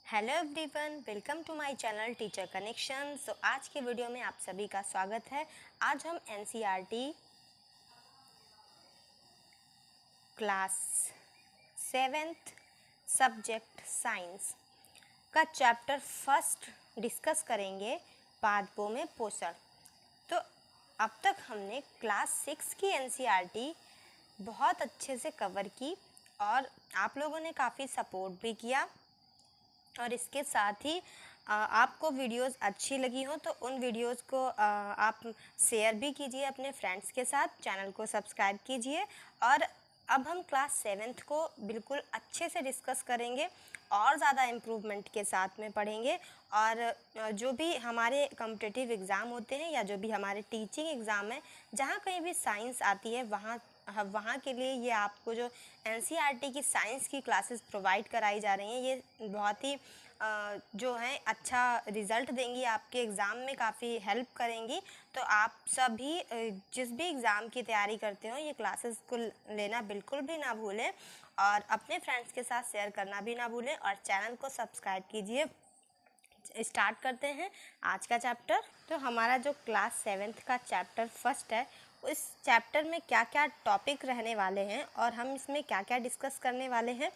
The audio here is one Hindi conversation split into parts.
Hello everyone, welcome to my channel teacher connection. आज के वीडियो में आप सभी का स्वागत है। आज हम NCERT class 7th subject science का चैप्टर फर्स्ट डिस्कस करेंगे, पादपों में पोषण। तो अब तक हमने क्लास 6 की एनसीईआरटी बहुत अच्छे से कवर की और आप लोगों ने काफ़ी सपोर्ट भी किया। और इसके साथ ही आपको वीडियोस अच्छी लगी हो तो उन वीडियोस को आप शेयर भी कीजिए अपने फ्रेंड्स के साथ, चैनल को सब्सक्राइब कीजिए। और अब हम क्लास 7th को बिल्कुल अच्छे से डिस्कस करेंगे और ज़्यादा इम्प्रूवमेंट के साथ में पढ़ेंगे। और जो भी हमारे कॉम्पिटिटिव एग्ज़ाम होते हैं या जो भी हमारे टीचिंग एग्ज़ाम है, जहाँ कहीं भी साइंस आती है वहाँ के लिए ये आपको जो एनसीईआरटी की साइंस की क्लासेस प्रोवाइड कराई जा रही हैं, ये बहुत ही जो है अच्छा रिज़ल्ट देंगी, आपके एग्ज़ाम में काफ़ी हेल्प करेंगी। तो आप सभी जिस भी एग्ज़ाम की तैयारी करते हो, ये क्लासेस को लेना बिल्कुल भी ना भूलें और अपने फ्रेंड्स के साथ शेयर करना भी ना भूलें और चैनल को सब्सक्राइब कीजिए। स्टार्ट करते हैं आज का चैप्टर। तो हमारा जो क्लास 7th का चैप्टर फर्स्ट है, इस चैप्टर में क्या क्या टॉपिक रहने वाले हैं और हम इसमें क्या क्या डिस्कस करने वाले हैं।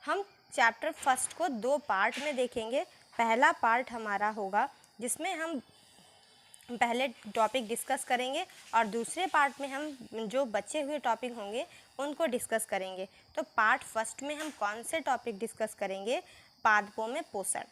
हम चैप्टर फर्स्ट को 2 पार्ट में देखेंगे। पहला पार्ट हमारा होगा जिसमें हम पहले टॉपिक डिस्कस करेंगे और दूसरे पार्ट में हम जो बचे हुए टॉपिक होंगे उनको डिस्कस करेंगे। तो पार्ट फर्स्ट में हम कौन से टॉपिक डिस्कस करेंगे? पादपों में पोषण।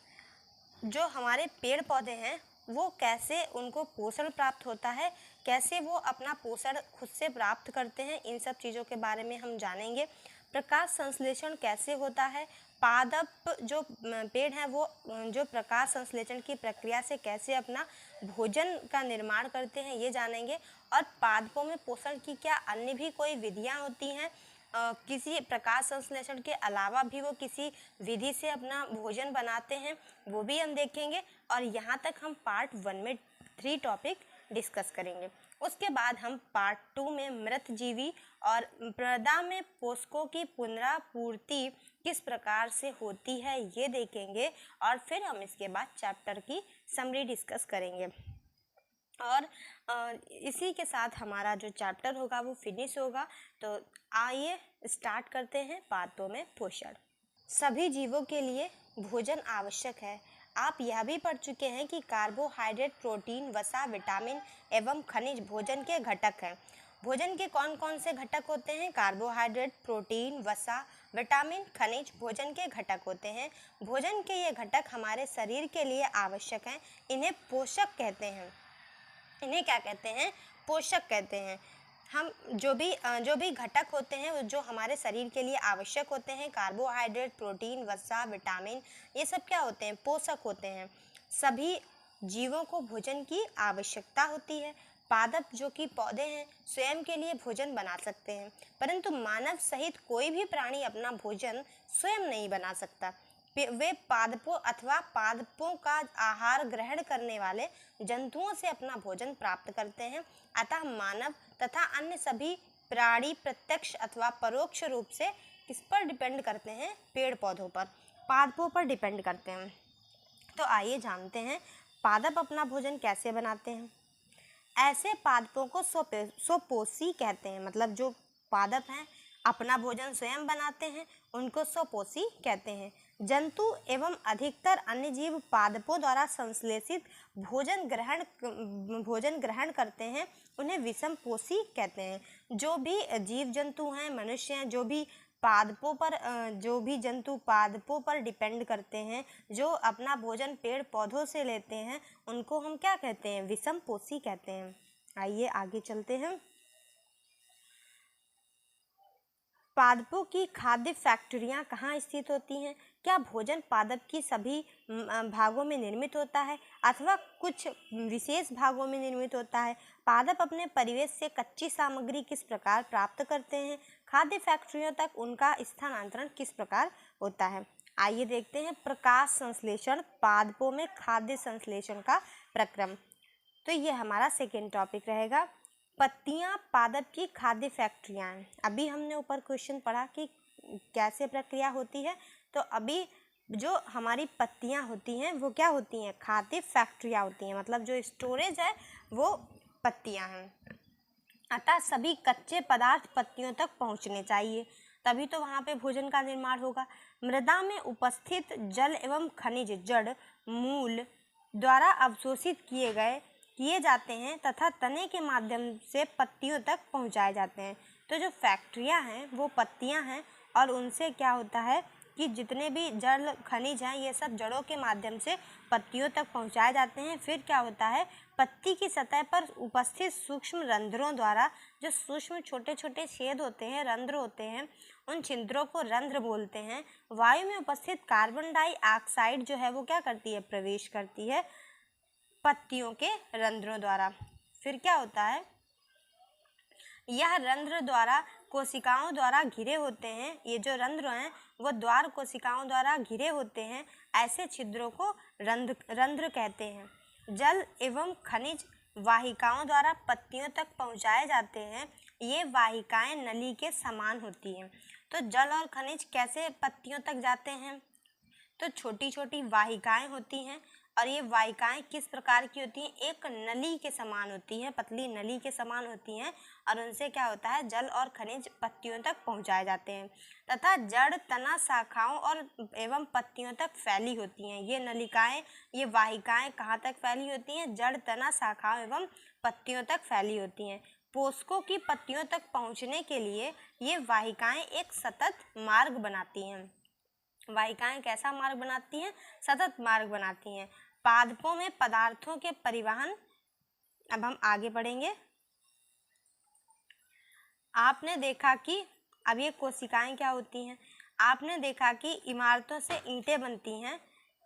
जो हमारे पेड़ पौधे हैं वो कैसे उनको पोषण प्राप्त होता है, कैसे वो अपना पोषण खुद से प्राप्त करते हैं, इन सब चीज़ों के बारे में हम जानेंगे। प्रकाश संश्लेषण कैसे होता है, पादप जो पेड़ हैं वो जो प्रकाश संश्लेषण की प्रक्रिया से कैसे अपना भोजन का निर्माण करते हैं, ये जानेंगे। और पादपों में पोषण की क्या अन्य भी कोई विधियाँ होती हैं, किसी प्रकाश संश्लेषण के अलावा भी वो किसी विधि से अपना भोजन बनाते हैं, वो भी हम देखेंगे। और यहाँ तक हम पार्ट 1 में 3 टॉपिक डिस्कस करेंगे। उसके बाद हम पार्ट 2 में मृत जीवी और मृदा में पोषकों की पुनरापूर्ति किस प्रकार से होती है, ये देखेंगे। और फिर हम इसके बाद चैप्टर की समरी डिस्कस करेंगे और इसी के साथ हमारा जो चैप्टर होगा वो फिनिश होगा। तो आइए स्टार्ट करते हैं पादपों में पोषण। सभी जीवों के लिए भोजन आवश्यक है। आप यह भी पढ़ चुके हैं कि कार्बोहाइड्रेट, प्रोटीन, वसा, विटामिन एवं खनिज भोजन के घटक हैं। भोजन के कौन कौन से घटक होते हैं? कार्बोहाइड्रेट, प्रोटीन, वसा, विटामिन, खनिज भोजन के घटक होते हैं। भोजन के ये घटक हमारे शरीर के लिए आवश्यक हैं। इन्हें पोषक कहते हैं। इन्हें क्या कहते हैं? पोषक कहते हैं। हम जो भी घटक होते हैं जो हमारे शरीर के लिए आवश्यक होते हैं, कार्बोहाइड्रेट, प्रोटीन, वसा, विटामिन, ये सब क्या होते हैं? पोषक होते हैं। सभी जीवों को भोजन की आवश्यकता होती है। पादप जो कि पौधे हैं स्वयं के लिए भोजन बना सकते हैं, परंतु मानव सहित कोई भी प्राणी अपना भोजन स्वयं नहीं बना सकता। वे पादपों अथवा पादपों का आहार ग्रहण करने वाले जंतुओं से अपना भोजन प्राप्त करते हैं। अतः मानव तथा अन्य सभी प्राणी प्रत्यक्ष अथवा परोक्ष रूप से किस पर डिपेंड करते हैं? पेड़ पौधों पर, पादपों पर डिपेंड करते हैं। तो आइए जानते हैं पादप अपना भोजन कैसे बनाते हैं। ऐसे पादपों को स्वपोषी कहते हैं। मतलब जो पादप हैं अपना भोजन स्वयं बनाते हैं, उनको स्वपोषी कहते हैं। जंतु एवं अधिकतर अन्य जीव पादपों द्वारा संश्लेषित भोजन ग्रहण करते हैं, उन्हें विषमपोषी कहते हैं। जो भी जीव जंतु हैं, मनुष्य हैं, जो भी जंतु पादपों पर डिपेंड करते हैं, जो अपना भोजन पेड़ पौधों से लेते हैं, उनको हम क्या कहते हैं? विषमपोषी कहते हैं। आइए आगे चलते हैं। पादपों की खाद्य फैक्ट्रियाँ कहाँ स्थित होती हैं? क्या भोजन पादप की सभी भागों में निर्मित होता है अथवा कुछ विशेष भागों में निर्मित होता है? पादप अपने परिवेश से कच्ची सामग्री किस प्रकार प्राप्त करते हैं? खाद्य फैक्ट्रियों तक उनका स्थानांतरण किस प्रकार होता है? आइए देखते हैं प्रकाश संश्लेषण, पादपों में खाद्य संश्लेषण का प्रक्रम। तो ये हमारा सेकेंड टॉपिक रहेगा। पत्तियां पादप की खाद्य फैक्ट्रियां हैं। अभी हमने ऊपर क्वेश्चन पढ़ा कि कैसे प्रक्रिया होती है, तो अभी जो हमारी पत्तियाँ होती हैं वो क्या होती हैं, खाद्य फैक्ट्रियाँ होती हैं, मतलब जो स्टोरेज है वो पत्तियाँ हैं। अतः सभी कच्चे पदार्थ पत्तियों तक पहुँचने चाहिए, तभी तो वहाँ पे भोजन का निर्माण होगा। मृदा में उपस्थित जल एवं खनिज जड़ मूल द्वारा अवशोषित किए जाते हैं तथा तने के माध्यम से पत्तियों तक पहुँचाए जाते हैं। तो जो फैक्ट्रियाँ हैं वो पत्तियाँ हैं, और उनसे क्या होता है कि जितने भी जल खनिज हैं ये सब जड़ों के माध्यम से पत्तियों तक पहुंचाए जाते हैं। फिर क्या होता है, पत्ती की सतह पर उपस्थित सूक्ष्म रंध्रों द्वारा, जो सूक्ष्म छोटे छोटे छेद होते हैं, रंध्र होते हैं, उन छिद्रों को रंध्र बोलते हैं। वायु में उपस्थित कार्बन डाइऑक्साइड जो है वो क्या करती है, प्रवेश करती है पत्तियों के रंध्रों द्वारा। फिर क्या होता है, यह रंध्र द्वारा कोशिकाओं द्वारा घिरे होते हैं। ये जो रंध्र हैं वो द्वार कोशिकाओं द्वारा घिरे होते हैं। ऐसे छिद्रों को रंध्र कहते हैं। जल एवं खनिज वाहिकाओं द्वारा पत्तियों तक पहुंचाए जाते हैं। ये वाहिकाएं नली के समान होती हैं। तो जल और खनिज कैसे पत्तियों तक जाते हैं, तो छोटी छोटी वाहिकाएं होती हैं, और ये वाहिकाएं किस प्रकार की होती हैं, एक नली के समान होती हैं, पतली नली के समान होती हैं, और उनसे क्या होता है, जल और खनिज पत्तियों तक पहुंचाए जाते हैं तथा जड़ तना शाखाओं और एवं पत्तियों तक फैली होती हैं। ये नलिकाएं, ये वाहिकाएं कहाँ तक फैली होती हैं, जड़ तना शाखाओं एवं पत्तियों तक फैली होती हैं। पोषकों की पत्तियों तक पहुँचने के लिए ये वाहिकाएं एक सतत मार्ग बनाती हैं। वाहिकाएं कैसा मार्ग बनाती हैं, सतत मार्ग बनाती हैं। पादपों में पदार्थों के परिवहन, अब हम आगे बढ़ेंगे। आपने देखा कि अब ये कोशिकाएं क्या होती हैं, आपने देखा कि इमारतों से ईंटें बनती हैं।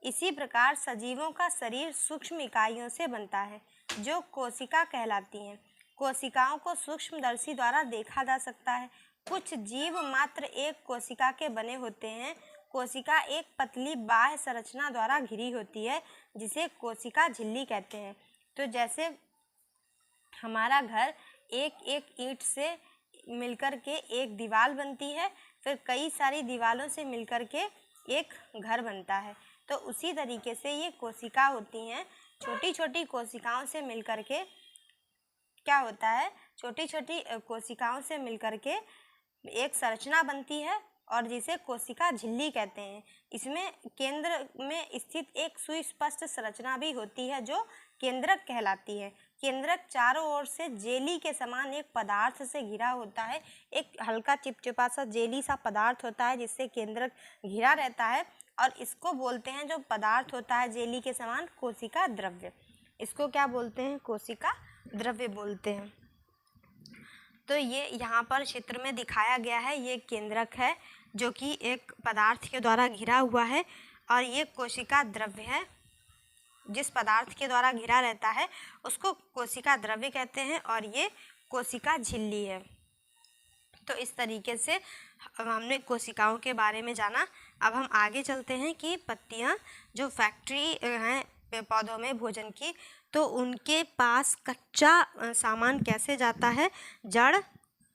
इसी प्रकार सजीवों का शरीर सूक्ष्म इकाइयों से बनता है जो कोशिका कहलाती हैं। कोशिकाओं को सूक्ष्मदर्शी द्वारा देखा जा सकता है। कुछ जीव मात्र एक कोशिका के बने होते हैं। कोशिका एक पतली बाह्य संरचना द्वारा घिरी होती है जिसे कोशिका झिल्ली कहते हैं। तो जैसे हमारा घर एक एक ईंट से मिलकर के एक दीवार बनती है, फिर कई सारी दीवारों से मिलकर के एक घर बनता है, तो उसी तरीके से ये कोशिका होती हैं। छोटी छोटी कोशिकाओं से मिलकर के क्या होता है, छोटी छोटी कोशिकाओं से मिलकर के एक संरचना बनती है और जिसे कोशिका झिल्ली कहते हैं। इसमें केंद्र में स्थित एक सुस्पष्ट संरचना भी होती है जो केंद्रक कहलाती है। केंद्रक चारों ओर से जेली के समान एक पदार्थ से घिरा होता है। एक हल्का चिपचिपा सा जेली सा पदार्थ होता है जिससे केंद्रक घिरा रहता है, और इसको बोलते हैं, जो पदार्थ होता है जेली के समान, कोशिका द्रव्य। इसको क्या बोलते हैं, कोशिका द्रव्य बोलते हैं। तो ये यहाँ पर चित्र में दिखाया गया है, ये केंद्रक है जो कि एक पदार्थ के द्वारा घिरा हुआ है, और ये कोशिका द्रव्य है। जिस पदार्थ के द्वारा घिरा रहता है उसको कोशिका द्रव्य कहते हैं, और ये कोशिका झिल्ली है। तो इस तरीके से हमने कोशिकाओं के बारे में जाना। अब हम आगे चलते हैं कि पत्तियाँ जो फैक्ट्री हैं पौधों में भोजन की, तो उनके पास कच्चा सामान कैसे जाता है, जड़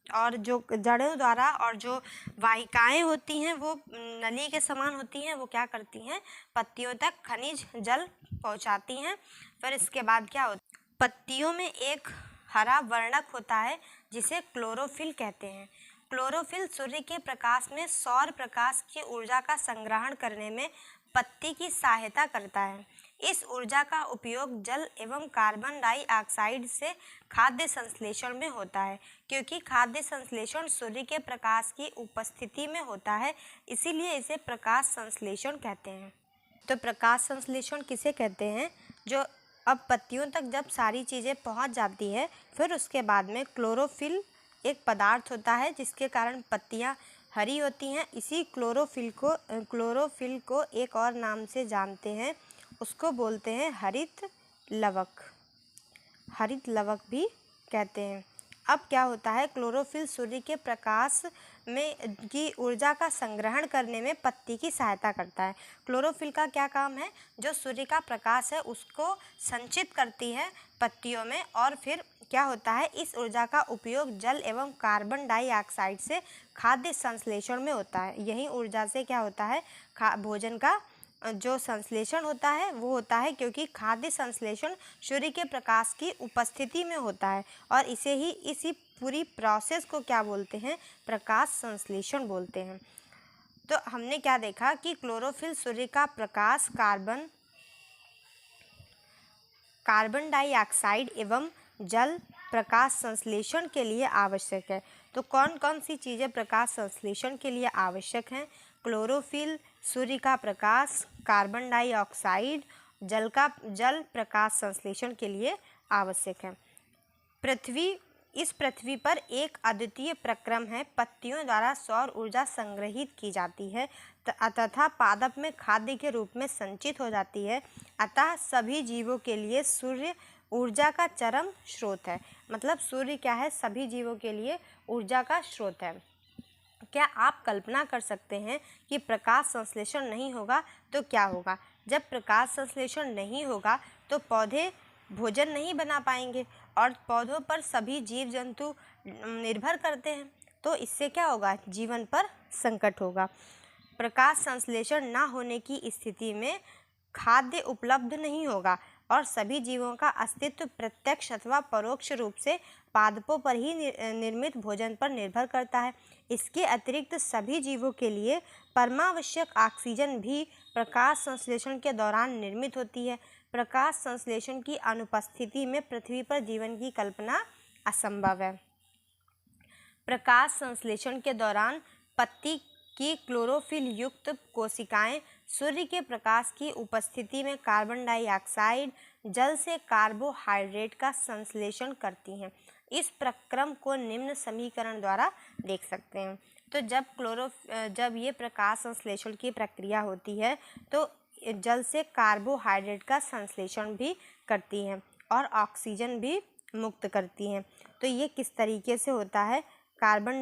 और जो जड़ों द्वारा, और जो वाहिकाएं होती हैं वो नली के समान होती हैं, वो क्या करती हैं, पत्तियों तक खनिज जल पहुंचाती हैं। फिर इसके बाद क्या होता है, पत्तियों में एक हरा वर्णक होता है जिसे क्लोरोफिल कहते हैं। क्लोरोफिल सूर्य के प्रकाश में सौर प्रकाश की ऊर्जा का संग्रहण करने में पत्ती की सहायता करता है। इस ऊर्जा का उपयोग जल एवं कार्बन डाइऑक्साइड से खाद्य संश्लेषण में होता है। क्योंकि खाद्य संश्लेषण सूर्य के प्रकाश की उपस्थिति में होता है, इसीलिए इसे प्रकाश संश्लेषण कहते हैं। तो प्रकाश संश्लेषण किसे कहते हैं, जो अब पत्तियों तक जब सारी चीज़ें पहुंच जाती है, फिर उसके बाद में क्लोरोफिल एक पदार्थ होता है जिसके कारण पत्तियां हरी होती हैं। इसी क्लोरोफिल को एक और नाम से जानते हैं, उसको बोलते हैं हरित लवक। हरित लवक भी कहते हैं। अब क्या होता है, क्लोरोफिल सूर्य के प्रकाश में की ऊर्जा का संग्रहण करने में पत्ती की सहायता करता है। क्लोरोफिल का क्या काम है, जो सूर्य का प्रकाश है उसको संचित करती है पत्तियों में, और फिर क्या होता है, इस ऊर्जा का उपयोग जल एवं कार्बन डाइऑक्साइड से खाद्य संश्लेषण में होता है। यही ऊर्जा से क्या होता है, भोजन का जो संश्लेषण होता है वो होता है क्योंकि खाद्य संश्लेषण सूर्य के प्रकाश की उपस्थिति में होता है और इसी पूरी प्रोसेस को क्या बोलते हैं, प्रकाश संश्लेषण बोलते हैं। तो हमने क्या देखा कि क्लोरोफिल सूर्य का प्रकाश कार्बन डाइऑक्साइड एवं जल प्रकाश संश्लेषण के लिए आवश्यक है। तो कौन कौन सी चीज़ें प्रकाश संश्लेषण के लिए आवश्यक हैं? क्लोरोफिल, सूर्य का प्रकाश, कार्बन डाइऑक्साइड, जल प्रकाश संश्लेषण के लिए आवश्यक है। इस पृथ्वी पर एक अद्वितीय प्रक्रम है। पत्तियों द्वारा सौर ऊर्जा संग्रहित की जाती है तथा पादप में खाद्य के रूप में संचित हो जाती है। अतः सभी जीवों के लिए सूर्य ऊर्जा का चरम स्रोत है। मतलब सूर्य क्या है, सभी जीवों के लिए ऊर्जा का स्रोत है। क्या आप कल्पना कर सकते हैं कि प्रकाश संश्लेषण नहीं होगा तो क्या होगा? जब प्रकाश संश्लेषण नहीं होगा तो पौधे भोजन नहीं बना पाएंगे और पौधों पर सभी जीव जंतु निर्भर करते हैं, तो इससे क्या होगा, जीवन पर संकट होगा। प्रकाश संश्लेषण ना होने की स्थिति में खाद्य उपलब्ध नहीं होगा और सभी जीवों का अस्तित्व प्रत्यक्ष अथवा परोक्ष रूप से पादपों पर ही निर्मित भोजन पर निर्भर करता है। इसके अतिरिक्त सभी जीवों के लिए परमावश्यक ऑक्सीजन भी प्रकाश संश्लेषण के दौरान निर्मित होती है। प्रकाश संश्लेषण की अनुपस्थिति में पृथ्वी पर जीवन की कल्पना असंभव है। प्रकाश संश्लेषण के दौरान पत्ती की क्लोरोफिल युक्त कोशिकाएं सूर्य के प्रकाश की उपस्थिति में कार्बन डाइऑक्साइड, जल से कार्बोहाइड्रेट का संश्लेषण करती हैं। इस प्रक्रम को निम्न समीकरण द्वारा देख सकते हैं। तो जब ये प्रकाश संश्लेषण की प्रक्रिया होती है तो जल से कार्बोहाइड्रेट का संश्लेषण भी करती हैं और ऑक्सीजन भी मुक्त करती हैं। तो ये किस तरीके से होता है? कार्बन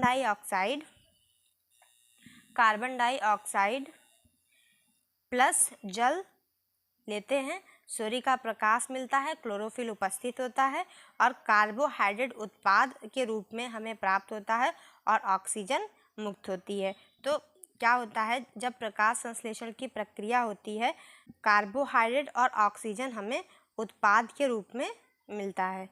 डाइऑक्साइड प्लस जल लेते हैं, सूर्य का प्रकाश मिलता है, क्लोरोफिल उपस्थित होता है और कार्बोहाइड्रेट उत्पाद के रूप में हमें प्राप्त होता है और ऑक्सीजन मुक्त होती है। तो क्या होता है, जब प्रकाश संश्लेषण की प्रक्रिया होती है, कार्बोहाइड्रेट और ऑक्सीजन हमें उत्पाद के रूप में मिलता है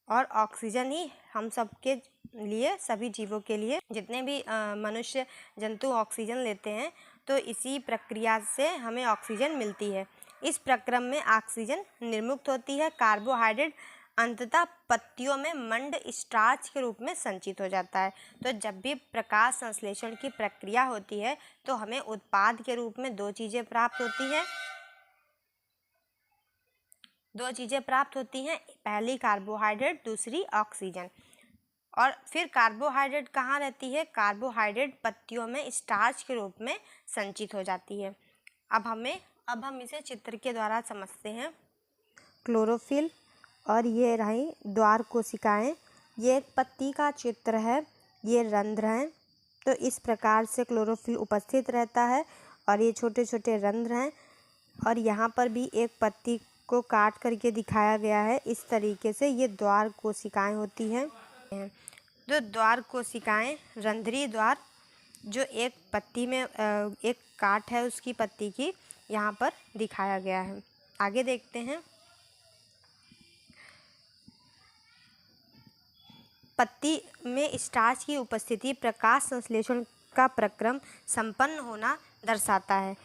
और ऑक्सीजन ही हम सबके लिए, सभी जीवों के लिए, जितने भी मनुष्य जंतु ऑक्सीजन लेते हैं तो इसी प्रक्रिया से हमें ऑक्सीजन मिलती है। इस प्रक्रम में ऑक्सीजन निर्मुक्त होती है। कार्बोहाइड्रेट अंततः पत्तियों में मंड स्टार्च के रूप में संचित हो जाता है। तो जब भी प्रकाश संश्लेषण की प्रक्रिया होती है तो हमें उत्पाद के रूप में दो चीज़ें प्राप्त होती हैं, पहली कार्बोहाइड्रेट, दूसरी ऑक्सीजन। और फिर कार्बोहाइड्रेट कहाँ रहती है? कार्बोहाइड्रेट पत्तियों में स्टार्च के रूप में संचित हो जाती है। अब हम इसे चित्र के द्वारा समझते हैं। क्लोरोफिल और ये रही द्वार कोशिकाएं, ये एक पत्ती का चित्र है, ये रंध्र हैं। तो इस प्रकार से क्लोरोफिल उपस्थित रहता है और ये छोटे छोटे रंध्र हैं और यहाँ पर भी एक पत्ती को काट करके दिखाया गया है। इस तरीके से ये द्वार कोशिकाएं होती हैं। तो द्वार कोशिकाएं, रंध्रीय द्वार, जो एक पत्ती में एक काट है उसकी पत्ती की, यहाँ पर दिखाया गया है। आगे देखते हैं। पत्ती में स्टार्च की उपस्थिति प्रकाश संश्लेषण का प्रक्रम संपन्न होना दर्शाता है।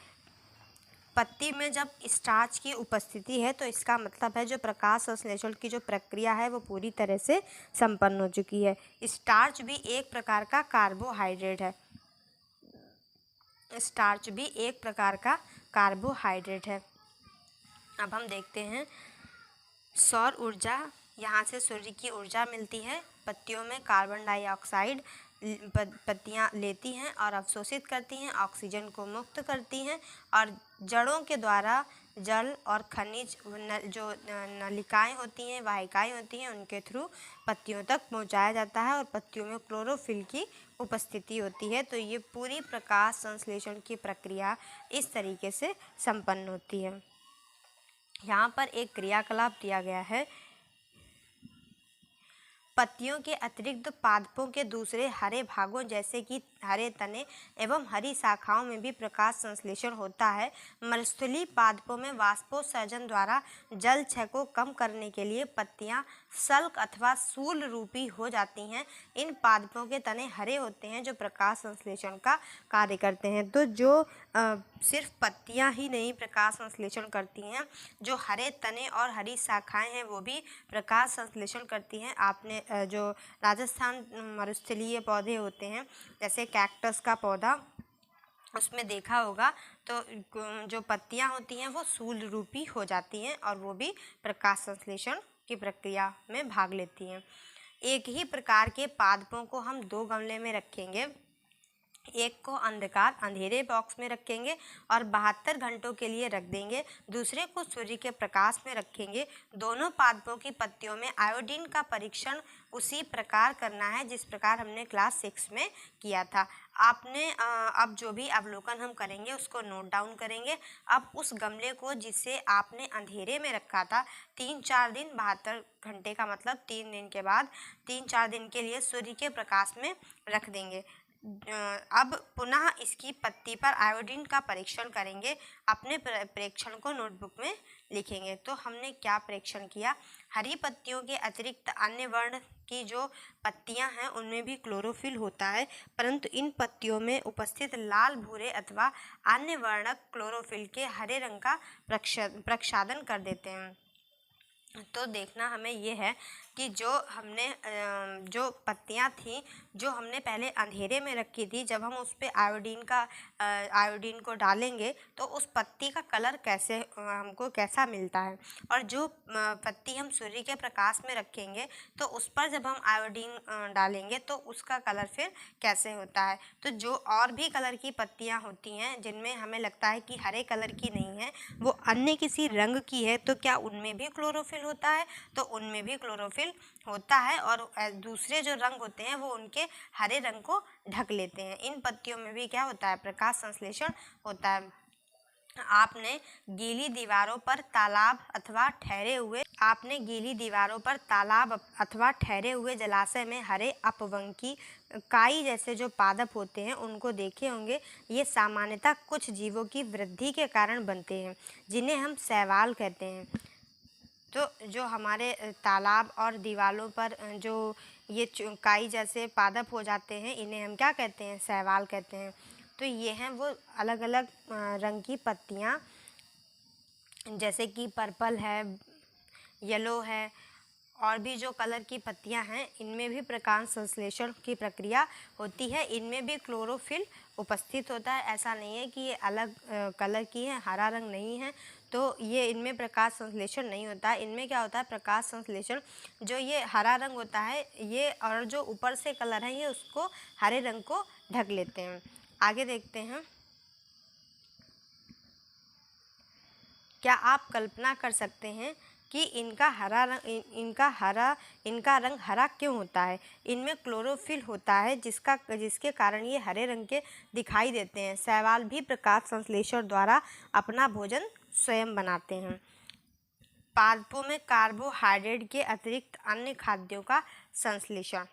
पत्ती में जब स्टार्च की उपस्थिति है तो इसका मतलब है जो प्रकाश संश्लेषण की जो प्रक्रिया है वो पूरी तरह से संपन्न हो चुकी है। स्टार्च भी एक प्रकार का कार्बोहाइड्रेट है। अब हम देखते हैं सौर ऊर्जा। यहाँ से सूर्य की ऊर्जा मिलती है। पत्तियों में कार्बन डाइऑक्साइड पत्तियाँ लेती हैं और अवशोषित करती हैं, ऑक्सीजन को मुक्त करती हैं और जड़ों के द्वारा जल और खनिज जो नलिकाएं होती हैं, वाहिकाएं होती हैं, उनके थ्रू पत्तियों तक पहुंचाया जाता है और पत्तियों में क्लोरोफिल की उपस्थिति होती है। तो ये पूरी प्रकाश संश्लेषण की प्रक्रिया इस तरीके से संपन्न होती है। यहाँ पर एक क्रियाकलाप दिया गया है। पत्तियों के अतिरिक्त पादपों के दूसरे हरे भागों जैसे कि हरे तने एवं हरी शाखाओं में भी प्रकाश संश्लेषण होता है। मरुस्थलीय पादपों में वाष्पोत्सर्जन द्वारा जल क्षय को कम करने के लिए पत्तियां सल्क अथवा शूल रूपी हो जाती हैं। इन पादपों के तने हरे होते हैं जो प्रकाश संश्लेषण का कार्य करते हैं। तो जो सिर्फ पत्तियां ही नहीं प्रकाश संश्लेषण करती हैं, जो हरे तने और हरी शाखाएं हैं वो भी प्रकाश संश्लेषण करती हैं। आपने जो राजस्थान मरुस्थलीय पौधे होते हैं जैसे कैक्टस का पौधा, उसमें देखा होगा तो जो पत्तियां होती हैं वो शूल रूपी हो जाती हैं और वो भी प्रकाश संश्लेषण की प्रक्रिया में भाग लेती हैं। एक ही प्रकार के पादपों को हम 2 गमले में रखेंगे। एक को अंधेरे बॉक्स में रखेंगे और 72 घंटों के लिए रख देंगे। दूसरे को सूर्य के प्रकाश में रखेंगे। दोनों पादपों की पत्तियों में आयोडीन का परीक्षण उसी प्रकार करना है जिस प्रकार हमने क्लास 6 में किया था। आपने अब जो भी अवलोकन हम करेंगे उसको नोट डाउन करेंगे। अब उस गमले को जिसे आपने अंधेरे में रखा था 3-4 दिन, 72 घंटे का मतलब 3 दिन के बाद 3-4 दिन के लिए सूर्य के प्रकाश में रख देंगे। अब पुनः इसकी पत्ती पर आयोडीन का परीक्षण करेंगे। अपने परीक्षण को नोटबुक में लिखेंगे। तो हमने क्या परीक्षण किया? हरी पत्तियों के अतिरिक्त अन्य वर्ण की जो पत्तियां हैं उनमें भी क्लोरोफिल होता है, परंतु इन पत्तियों में उपस्थित लाल, भूरे अथवा अन्य वर्णक क्लोरोफिल के हरे रंग का प्रक्षालन कर देते हैं। तो देखना हमें ये है कि जो हमने जो पत्तियां थी जो हमने पहले अंधेरे में रखी थी, जब हम उस पर आयोडीन को डालेंगे तो उस पत्ती का कलर हमको कैसा मिलता है, और जो पत्ती हम सूर्य के प्रकाश में रखेंगे तो उस पर जब हम आयोडीन डालेंगे तो उसका कलर फिर कैसे होता है। तो जो और भी कलर की पत्तियां होती हैं जिनमें हमें लगता है कि हरे कलर की नहीं है, वो अन्य किसी रंग की है, तो क्या उनमें भी क्लोरोफिल होता है? तो उनमें भी क्लोरोफिल होता है और दूसरे जो रंग होते हैं वो उनके हरे रंग को ढक लेते हैं। इन पत्तियों में भी क्या होता है? प्रकाश संश्लेषण होता है। आपने गीली दीवारों पर तालाब अथवा ठहरे हुए जलाशय में हरे अपवंकी काई जैसे जो पादप होते हैं उनको देखे होंगे। ये सामान्यतः कुछ जीवों की वृद्धि के कारण बनते हैं जिन्हें हम शैवाल कहते हैं। तो जो हमारे तालाब और दीवारों पर जो ये काई जैसे पादप हो जाते हैं इन्हें हम क्या कहते हैं? शैवाल कहते हैं। तो ये हैं वो अलग अलग रंग की पत्तियाँ, जैसे कि पर्पल है, येलो है, और भी जो कलर की पत्तियां हैं इनमें भी प्रकाश संश्लेषण की प्रक्रिया होती है। इनमें भी क्लोरोफिल उपस्थित होता है। ऐसा नहीं है कि ये अलग कलर की है, हरा रंग नहीं है तो ये इनमें प्रकाश संश्लेषण नहीं होता है। इनमें क्या होता है? प्रकाश संश्लेषण, जो ये हरा रंग होता है ये, और जो ऊपर से कलर है ये उसको हरे रंग को ढक लेते हैं। आगे देखते हैं। क्या आप कल्पना कर सकते हैं कि इनका रंग हरा क्यों होता है? इनमें क्लोरोफिल होता है जिसके कारण ये हरे रंग के दिखाई देते हैं। शैवाल भी प्रकाश संश्लेषण द्वारा अपना भोजन स्वयं बनाते हैं। पादपों में कार्बोहाइड्रेट के अतिरिक्त अन्य खाद्यों का संश्लेषण।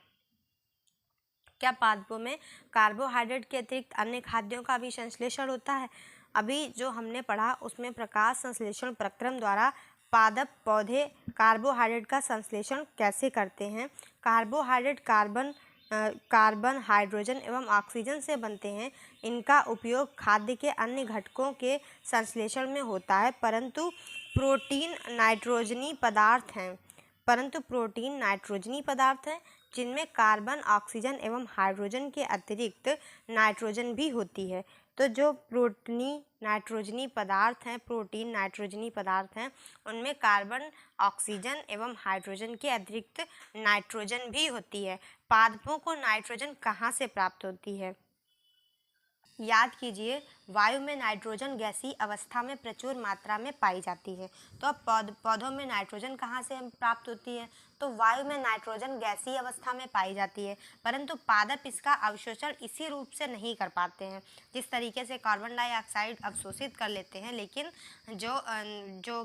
क्या पादपों में कार्बोहाइड्रेट के अतिरिक्त अन्य खाद्यों का भी संश्लेषण होता है? अभी जो हमने पढ़ा उसमें प्रकाश संश्लेषण प्रक्रम द्वारा पादप पौधे कार्बोहाइड्रेट का संश्लेषण कैसे करते हैं। कार्बोहाइड्रेट कार्बन, हाइड्रोजन एवं ऑक्सीजन से बनते हैं। इनका उपयोग खाद्य के अन्य घटकों के संश्लेषण में होता है, परंतु प्रोटीन नाइट्रोजनी पदार्थ हैं जिनमें कार्बन, ऑक्सीजन एवं हाइड्रोजन के अतिरिक्त नाइट्रोजन भी होती है। तो जो प्रोटीन नाइट्रोजनी पदार्थ हैं उनमें कार्बन, ऑक्सीजन एवं हाइड्रोजन के अतिरिक्त नाइट्रोजन भी होती है। पादपों को नाइट्रोजन कहाँ से प्राप्त होती है? याद कीजिए, वायु में नाइट्रोजन गैसीय अवस्था में प्रचुर मात्रा में पाई जाती है। तो अब पौधों में नाइट्रोजन कहाँ से प्राप्त होती है? तो वायु में नाइट्रोजन गैसीय अवस्था में पाई जाती है, परंतु पादप इसका अवशोषण इसी रूप से नहीं कर पाते हैं जिस तरीके से कार्बन डाइऑक्साइड अवशोषित कर लेते हैं, लेकिन जो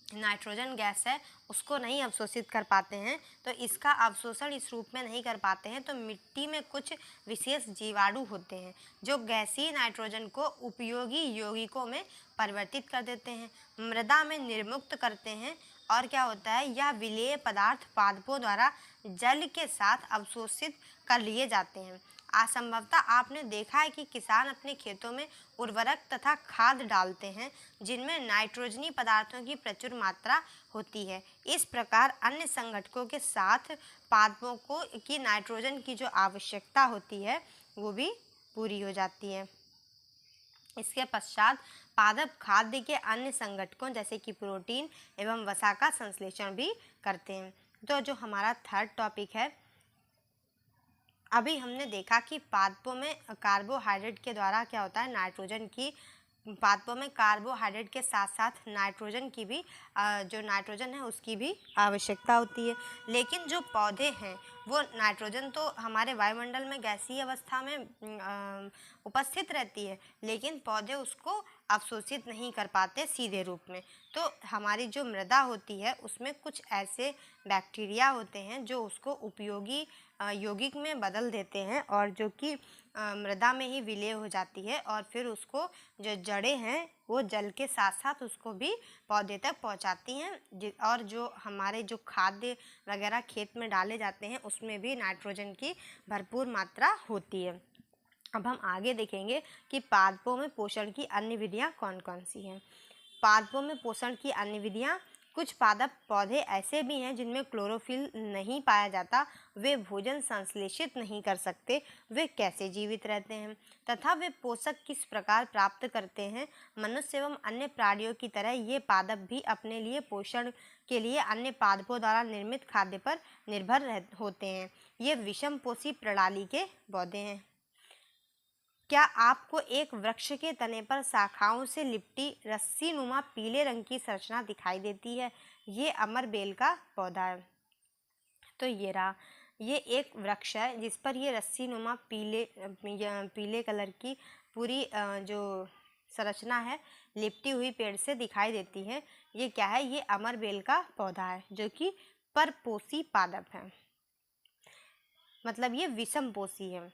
नाइट्रोजन गैस है उसको नहीं अवशोषित कर पाते हैं, तो इसका अवशोषण इस रूप में नहीं कर पाते हैं, तो मिट्टी में कुछ विशेष जीवाणु होते हैं जो गैसीय नाइट्रोजन को उपयोगी यौगिकों में परिवर्तित कर देते हैं, मृदा में निर्मुक्त करते हैं, और क्या होता है, यह विलेय पदार्थ पादपों द्वारा जल के साथ अवशोषित कर लिए जाते हैं। असंभवतः आपने देखा है कि किसान अपने खेतों में उर्वरक तथा खाद डालते हैं जिनमें नाइट्रोजनी पदार्थों की प्रचुर मात्रा होती है। इस प्रकार अन्य संगठकों के साथ पादपों को की नाइट्रोजन की जो आवश्यकता होती है वो भी पूरी हो जाती है। इसके पश्चात पादप खाद्य के अन्य संगठकों जैसे कि प्रोटीन एवं वसा का संश्लेषण भी करते हैं। तो जो हमारा थर्ड टॉपिक है, अभी हमने देखा कि पादपों में कार्बोहाइड्रेट के द्वारा क्या होता है, नाइट्रोजन की, पादपों में कार्बोहाइड्रेट के साथ साथ नाइट्रोजन की भी जो नाइट्रोजन है उसकी भी आवश्यकता होती है। लेकिन जो पौधे हैं वो नाइट्रोजन तो हमारे वायुमंडल में गैसीय अवस्था में उपस्थित रहती है, लेकिन पौधे उसको अवशोषित नहीं कर पाते सीधे रूप में। तो हमारी जो मृदा होती है उसमें कुछ ऐसे बैक्टीरिया होते हैं जो उसको उपयोगी यौगिक में बदल देते हैं और जो कि मृदा में ही विलय हो जाती है, और फिर उसको जो जड़ें हैं वो जल के साथ साथ उसको भी पौधे तक पहुंचाती हैं, और जो हमारे जो खाद्य वगैरह खेत में डाले जाते हैं उसमें भी नाइट्रोजन की भरपूर मात्रा होती है। अब हम आगे देखेंगे कि पादपों में पोषण की अन्य विधियाँ कौन कौन सी हैं। पादपों में पोषण की अन्य विधियाँ, कुछ पादप पौधे ऐसे भी हैं जिनमें क्लोरोफिल नहीं पाया जाता, वे भोजन संश्लेषित नहीं कर सकते, वे कैसे जीवित रहते हैं तथा वे पोषक किस प्रकार प्राप्त करते हैं। मनुष्य एवं अन्य प्राणियों की तरह ये पादप भी अपने लिए पोषण के लिए अन्य पादपों द्वारा निर्मित खाद्य पर निर्भर होते हैं। ये विषमपोषी प्रणाली के पौधे हैं। क्या आपको एक वृक्ष के तने पर शाखाओं से लिपटी रस्सी नुमा पीले रंग की संरचना दिखाई देती है? ये अमरबेल का पौधा है। तो ये रहा, ये एक वृक्ष है जिस पर ये रस्सी नुमा पीले कलर की पूरी जो संरचना है लिपटी हुई पेड़ से दिखाई देती है। ये क्या है? ये अमरबेल का पौधा है जो कि परपोषी पादप है, मतलब ये विषमपोषी है,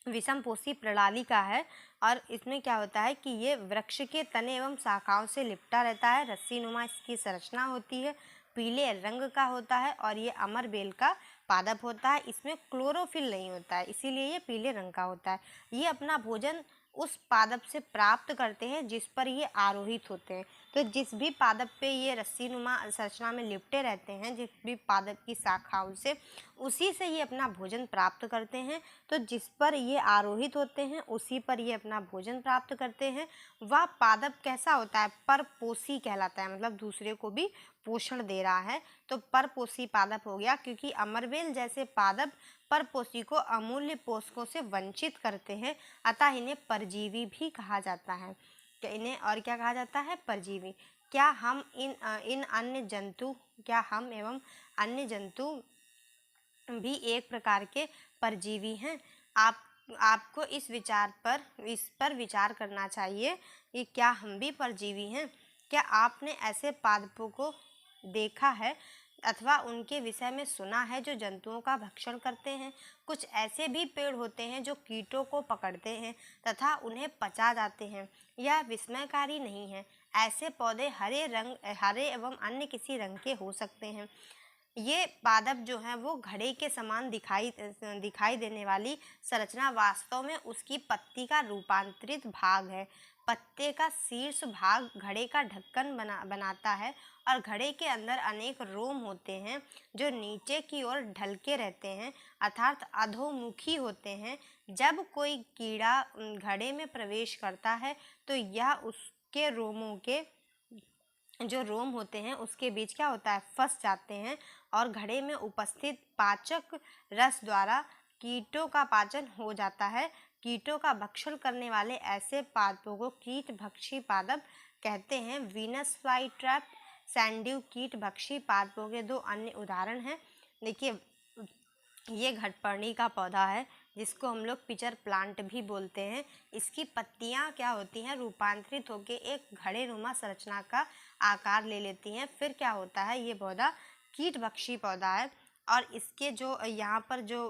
विषमपोषी प्रणाली का है। और इसमें क्या होता है कि ये वृक्ष के तने एवं शाखाओं से लिपटा रहता है, रस्सी नुमा इसकी संरचना होती है, पीले रंग का होता है और ये अमरबेल का पादप होता है। इसमें क्लोरोफिल नहीं होता है, इसीलिए ये पीले रंग का होता है। ये अपना भोजन उस पादप से प्राप्त करते हैं जिस पर ये आरोहित होते हैं। तो जिस भी पादप पे ये रस्सी नुमा संरचना में लिपटे रहते हैं, जिस भी पादप की शाखाओं से, उसी से ये अपना भोजन प्राप्त करते हैं। तो जिस पर ये आरोहित होते हैं उसी पर ये अपना भोजन प्राप्त करते हैं। वह पादप कैसा होता है? परपोषी कहलाता है, मतलब दूसरे को भी पोषण दे रहा है, तो परपोषी पादप हो गया। क्योंकि अमरबेल जैसे पादप परपोषी को अमूल्य पोषकों से वंचित करते हैं, अतः इन्हें परजीवी भी कहा जाता है। इन्हें और क्या कहा जाता है? परजीवी। क्या हम क्या हम एवं अन्य जंतु भी एक प्रकार के परजीवी हैं? आपको इस पर विचार करना चाहिए कि क्या हम भी परजीवी हैं? क्या आपने ऐसे पादपों को देखा है अथवा उनके विषय में सुना है जो जंतुओं का भक्षण करते हैं? कुछ ऐसे भी पेड़ होते हैं जो कीटों को पकड़ते हैं तथा उन्हें पचा जाते हैं। यह विस्मयकारी नहीं है। ऐसे पौधे हरे एवं अन्य किसी रंग के हो सकते हैं। ये पादप जो है वो घड़े के समान दिखाई देने वाली संरचना वास्तव में उसकी पत्ती का रूपांतरित भाग है। पत्ते का शीर्ष भाग घड़े का ढक्कन बनाता है और घड़े के अंदर अनेक रोम होते हैं जो नीचे की ओर ढलके रहते हैं, अर्थात अधोमुखी होते हैं। जब कोई कीड़ा घड़े में प्रवेश करता है तो यह उसके रोमों के जो रोम होते हैं उसके बीच क्या होता है? फंस जाते हैं और घड़े में उपस्थित पाचक रस द्वारा कीटों का पाचन हो जाता है। कीटों का भक्षण करने वाले ऐसे पादपों को कीट भक्षी पादप कहते हैं। वीनस फ्लाई ट्रैप सैंड्यू कीट भक्षी पादपों के दो अन्य उदाहरण हैं। देखिए, ये घटपर्णी का पौधा है जिसको हम लोग पिचर प्लांट भी बोलते हैं। इसकी पत्तियां क्या होती हैं, रूपांतरित होकर एक घड़ेनुमा संरचना का आकार ले लेती हैं। फिर क्या होता है, ये पौधा कीटभक्षी पौधा है और इसके जो यहाँ पर जो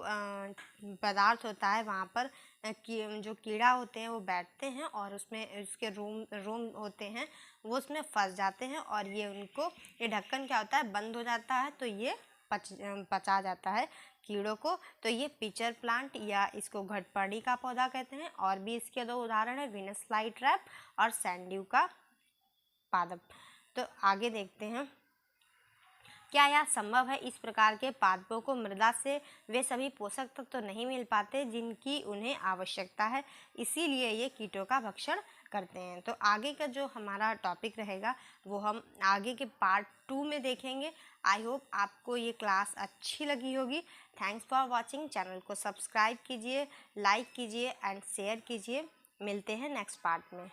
पदार्थ होता है वहाँ पर जो कीड़ा होते हैं वो बैठते हैं और उसमें उसके रोम होते हैं वो उसमें फंस जाते हैं और ये ढक्कन क्या होता है, बंद हो जाता है, तो ये पचा जाता है कीड़ों को। तो ये पिचर प्लांट या इसको घटपर्णी का पौधा कहते हैं। और भी इसके दो उदाहरण है, वीनस फ्लाई ट्रैप और सैंड्यू का पादप। तो आगे देखते हैं, क्या यह संभव है, इस प्रकार के पादपों को मृदा से वे सभी पोषक तत्व तो नहीं मिल पाते जिनकी उन्हें आवश्यकता है, इसीलिए ये कीटों का भक्षण करते हैं। तो आगे का जो हमारा टॉपिक रहेगा वो हम आगे के पार्ट 2 में देखेंगे। आई होप आपको ये क्लास अच्छी लगी होगी। Thanks for watching. चैनल को सब्सक्राइब कीजिए, लाइक कीजिए एंड शेयर कीजिए। मिलते हैं नेक्स्ट पार्ट में।